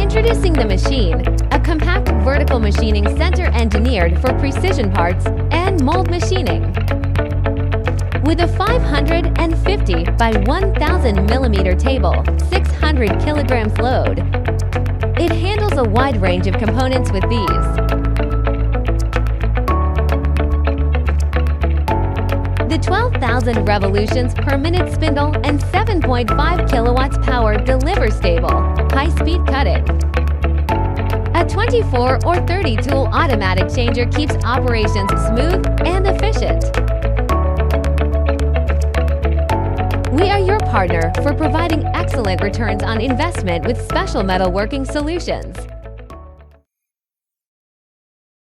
Introducing the machine, a compact vertical machining center engineered for precision parts and mold machining. With a 550 by 1000 millimeter table, 600 kilograms load, it handles a wide range of components with ease. The 12,000 revolutions per minute spindle and 7.5 kilowatts power deliver stable, high-speed cutting. A 24 or 30 tool automatic changer keeps operations smooth and efficient. We are your partner for providing excellent returns on investment with special metalworking solutions.